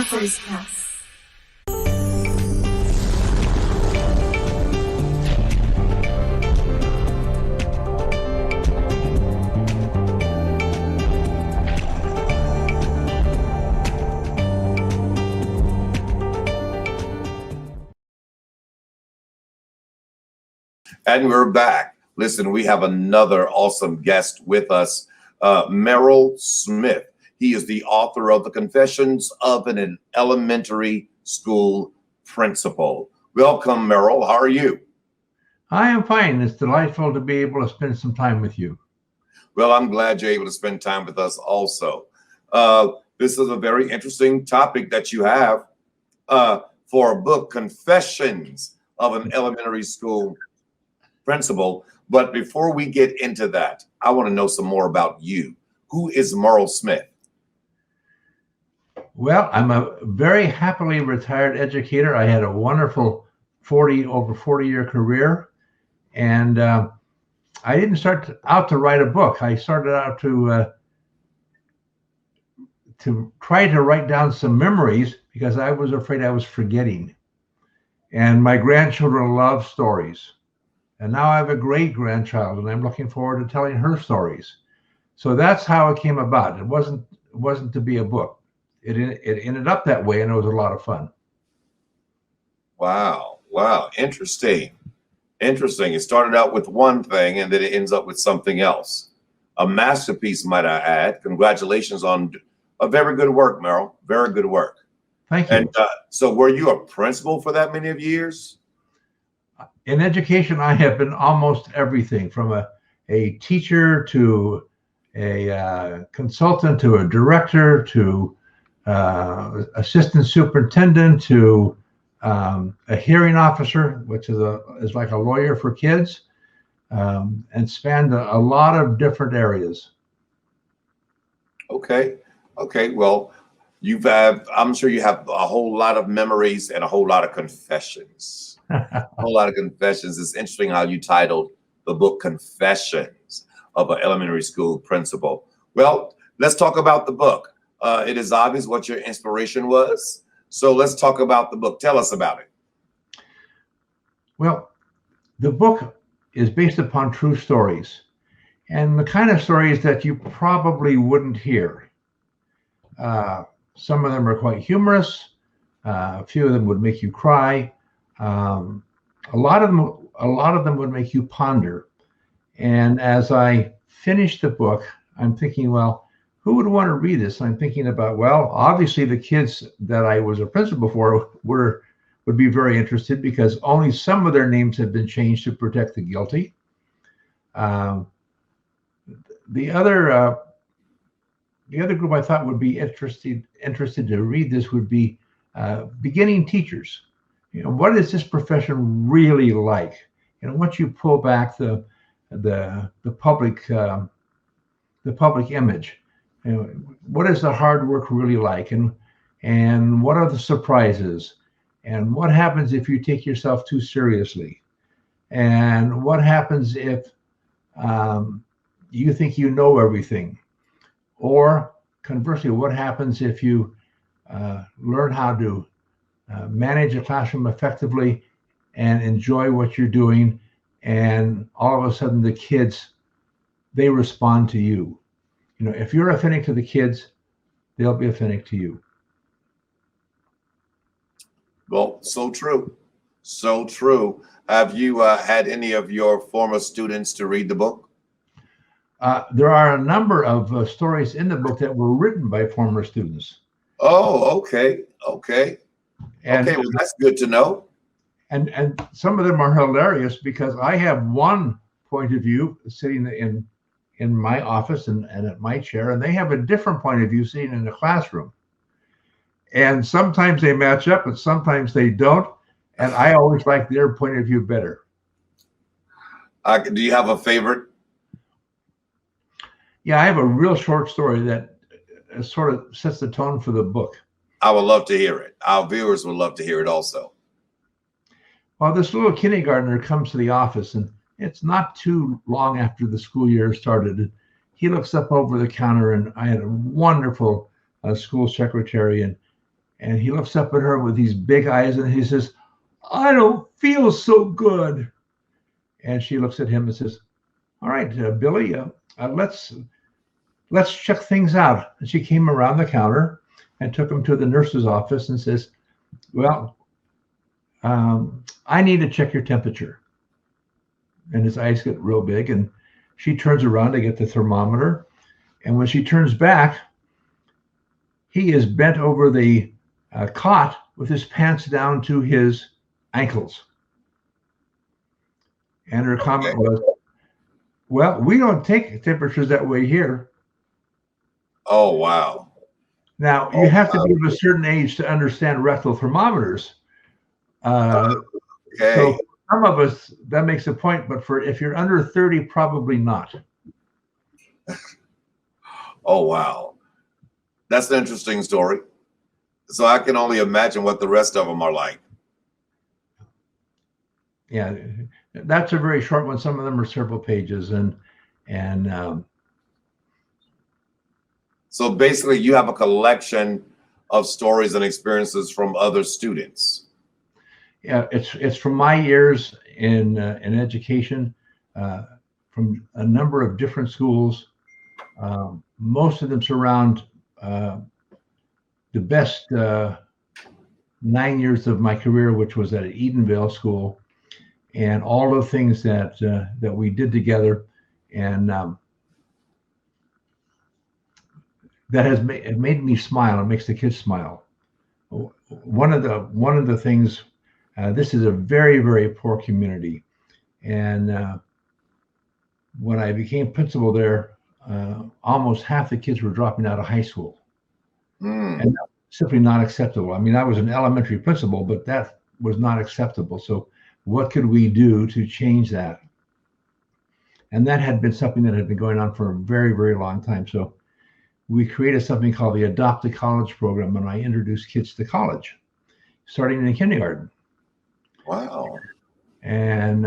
Author's House. And we're back. Listen, we have another awesome guest with us, Meril Smith. He is the author of The Confessions of an Elementary School Principal. Welcome, Meril. How are you? I am fine. It's delightful to be able to spend some time with you. Well, I'm glad you're able to spend time with us also. This is a very interesting topic that you have for a book, Confessions of an Elementary School Principal. But before we get into that, I want to know some more about you. Who is Meril Smith? Well, I'm a very happily retired educator. I had a wonderful over 40-year career. And I didn't start out to write a book. I started out to try to write down some memories because I was afraid I was forgetting. And my grandchildren love stories. And now I have a great grandchild, and I'm looking forward to telling her stories. So that's how it came about. It wasn't to be a book. It ended up that way, and it was a lot of fun. Wow. Interesting. It started out with one thing, and then it ends up with something else. A masterpiece, might I add. Congratulations on a very good work, Meril. Very good work. Thank you. And so were you a principal for that many of years? In education, I have been almost everything from a teacher to a consultant to a director to assistant superintendent to a hearing officer, which is like a lawyer for kids, and spanned a lot of different areas. Okay. Well, I'm sure you have a whole lot of memories and a whole lot of confessions. A whole lot of confessions. It's interesting how you titled the book Confessions of an Elementary School Principal. Well, let's talk about the book. It is obvious what your inspiration was. So let's talk about the book. Tell us about it. Well, the book is based upon true stories and the kind of stories that you probably wouldn't hear. Some of them are quite humorous. A few of them would make you cry. A lot of them would make you ponder. And as I finished the book, I'm thinking, well, who would want to read this? I'm thinking about, well, obviously the kids that I was a principal for would be very interested because only some of their names have been changed to protect the guilty. The other group I thought would be interested to read this would be beginning teachers. You know, what is this profession really like? You know, once you pull back the public image, you know, what is the hard work really like, and what are the surprises, and what happens if you take yourself too seriously, and what happens if you think you know everything, or conversely, what happens if you learn how to manage a classroom effectively and enjoy what you're doing, and all of a sudden the kids, they respond to you. You know, if you're authentic to the kids, they'll be authentic to you. Well, so true. Have you had any of your former students to read the book? There are a number of stories in the book that were written by former students. Oh, okay. And, well, that's good to know. And some of them are hilarious because I have one point of view sitting in my office and at my chair, and they have a different point of view sitting in the classroom. And sometimes they match up, and sometimes they don't. And I always like their point of view better. Do you have a favorite? Yeah, I have a real short story that sort of sets the tone for the book. I would love to hear it. Our viewers would love to hear it also. Well, this little kindergartner comes to the office, and it's not too long after the school year started. He looks up over the counter, and I had a wonderful school secretary, and And he looks up at her with these big eyes and he says, "I don't feel so good." And she looks at him and says, "All right, Billy, let's check things out." And she came around the counter and took him to the nurse's office and says, "Well, I need to check your temperature." And his eyes get real big. And she turns around to get the thermometer. And when she turns back, he is bent over the cot with his pants down to his ankles. And her comment was, "Well, we don't take temperatures that way here." Oh, wow. Now, you have to be of a certain age to understand rectal thermometers. So Okay. some of us, that makes a point, but if you're under 30, probably not. Oh, wow. That's an interesting story. So I can only imagine what the rest of them are like. Yeah, that's a very short one. Some of them are several pages, and so basically, you have a collection of stories and experiences from other students. yeah, it's from my years in education, from a number of different schools. Most of them surround the best 9 years of my career, which was at Edenvale School, and all the things that we did together, and that has made me smile. It makes the kids smile. One of the things. This is a very, very poor community, and when I became principal there, almost half the kids were dropping out of high school, and that was simply not acceptable. I mean, I was an elementary principal, but that was not acceptable. So what could we do to change that? And that had been something that had been going on for a very, very long time. So we created something called the Adopt to College program, and I introduced kids to college, starting in kindergarten. Wow. And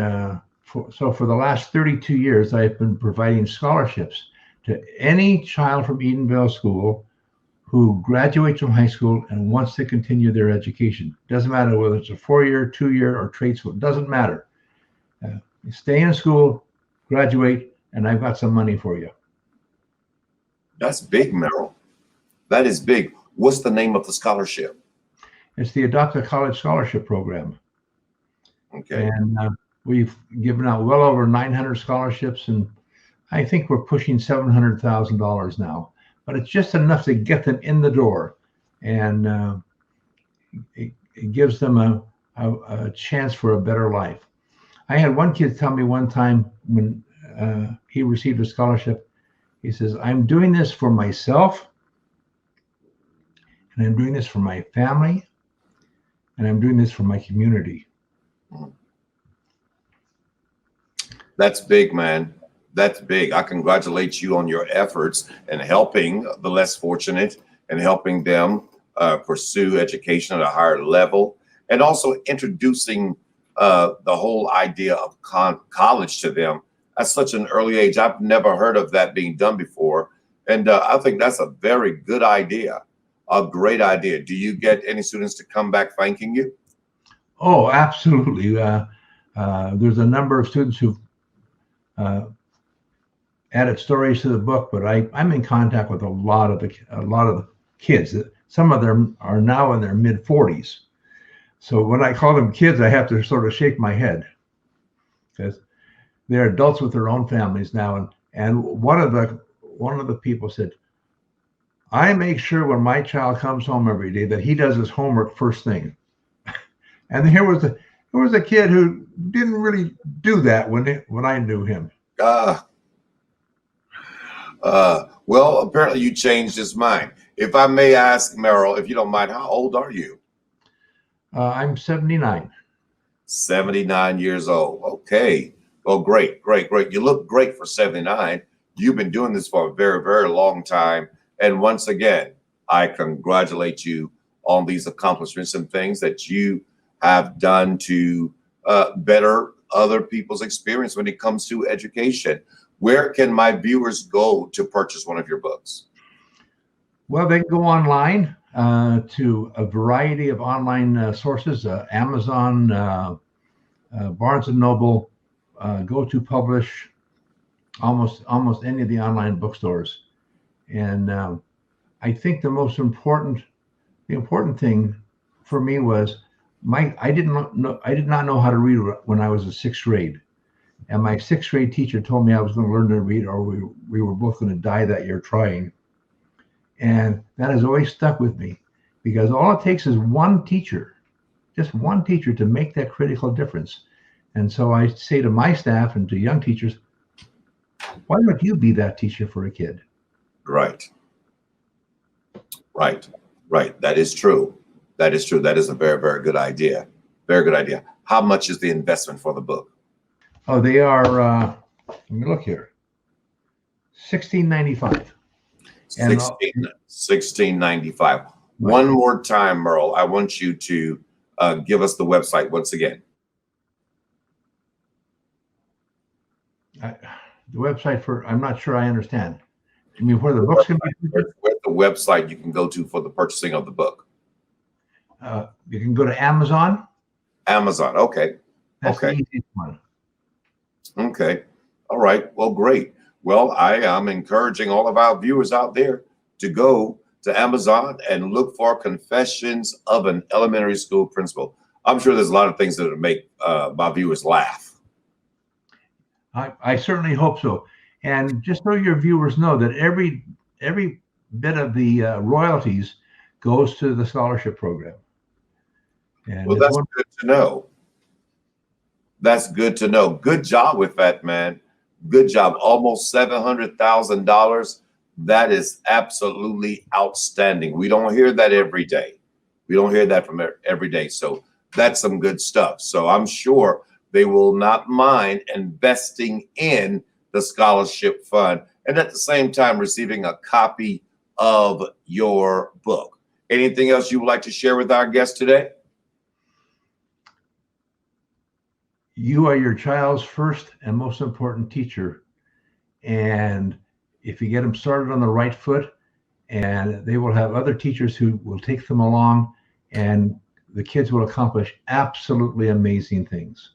so for the last 32 years, I've been providing scholarships to any child from Edenvale School who graduates from high school and wants to continue their education. Doesn't matter whether it's a 4-year, 2-year, or trade school. It doesn't matter. You stay in school, graduate, and I've got some money for you. That's big, Meril. That is big. What's the name of the scholarship? It's the Adopt a College Scholarship Program. Okay. And we've given out well over 900 scholarships, and I think we're pushing $700,000 now. But it's just enough to get them in the door, and it gives them a chance for a better life. I had one kid tell me one time when he received a scholarship, he says, "I'm doing this for myself, and I'm doing this for my family, and I'm doing this for my community." That's big, man. That's big. I congratulate you on your efforts in helping the less fortunate and helping them pursue education at a higher level, and also introducing the whole idea of college to them at such an early age. I've never heard of that being done before. And I think that's a very good idea, a great idea. Do you get any students to come back thanking you? Oh, absolutely. There's a number of students who've added stories to the book, but I'm in contact with a lot of the kids. Some of them are now in their mid-40s. So when I call them kids, I have to sort of shake my head because they're adults with their own families now. And one of the people said, "I make sure when my child comes home every day that he does his homework first thing." And here was a kid who didn't really do that when I knew him. Well, apparently you changed his mind. If I may ask, Meril, if you don't mind, how old are you? I'm 79. 79 years old. Okay. Well, great, great, great. You look great for 79. You've been doing this for a very, very long time. And once again, I congratulate you on these accomplishments and things that you have done to better other people's experience when it comes to education. Where can my viewers go to purchase one of your books? Well, they can go online. to a variety of online sources, Amazon, Barnes and Noble, Go to Publish, almost any of the online bookstores. And I think the important thing for me was I did not know how to read when I was in sixth grade. And my sixth grade teacher told me I was going to learn to read, or we were both going to die that year trying. And that has always stuck with me, because all it takes is one teacher, just one teacher, to make that critical difference. And so I say to my staff and to young teachers, why don't you be that teacher for a kid? Right. That is true. That is a very, very good idea. Very good idea. How much is the investment for the book? Oh, they are, let me look here, $16.95. $16.95. One more time, Meril, I want you to give us the website once again. The website for, I'm not sure I understand. You mean where the books can be? Where's the website you can go to for the purchasing of the book? You can go to Amazon. Amazon. Okay. That's the easiest one. Okay. All right. Well, great. Well, I am encouraging all of our viewers out there to go to Amazon and look for Confessions of an Elementary School Principal. I'm sure there's a lot of things that would make my viewers laugh. I certainly hope so. And just so your viewers know that every bit of the royalties goes to the scholarship program. And well, that's good to know. That's good to know. Good job with that, man. Good job. Almost $700,000. That is absolutely outstanding. We don't hear that every day. We don't hear that from every day. So that's some good stuff. So I'm sure they will not mind investing in the scholarship fund and at the same time receiving a copy of your book. Anything else you would like to share with our guest today? You are your child's first and most important teacher. And if you get them started on the right foot, and they will have other teachers who will take them along, and the kids will accomplish absolutely amazing things.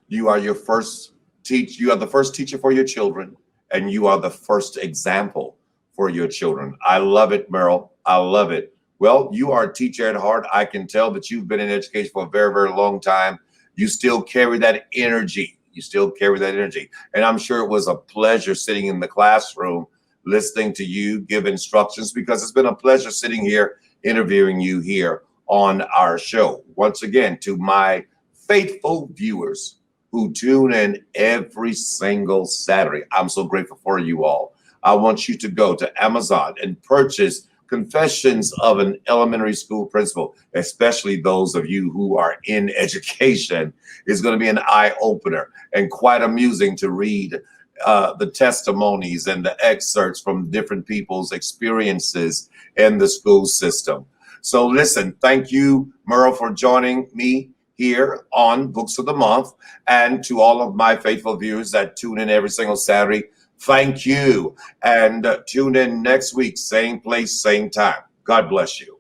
You are your first teacher. You are the first teacher for your children, and you are the first example for your children. I love it, Meril. I love it. Well, you are a teacher at heart. I can tell that you've been in education for a very, very long time. You still carry that energy. You still carry that energy. And I'm sure it was a pleasure sitting in the classroom, listening to you give instructions, because it's been a pleasure sitting here, interviewing you here on our show. Once again, to my faithful viewers who tune in every single Saturday, I'm so grateful for you all. I want you to go to Amazon and purchase Confessions of an Elementary School Principal, especially those of you who are in education. Is going to be an eye-opener and quite amusing to read the testimonies and the excerpts from different people's experiences in the school system. So listen, thank you, Meril, for joining me here on Books of the Month, and to all of my faithful viewers that tune in every single Saturday. Thank you, and tune in next week, same place, same time. God bless you.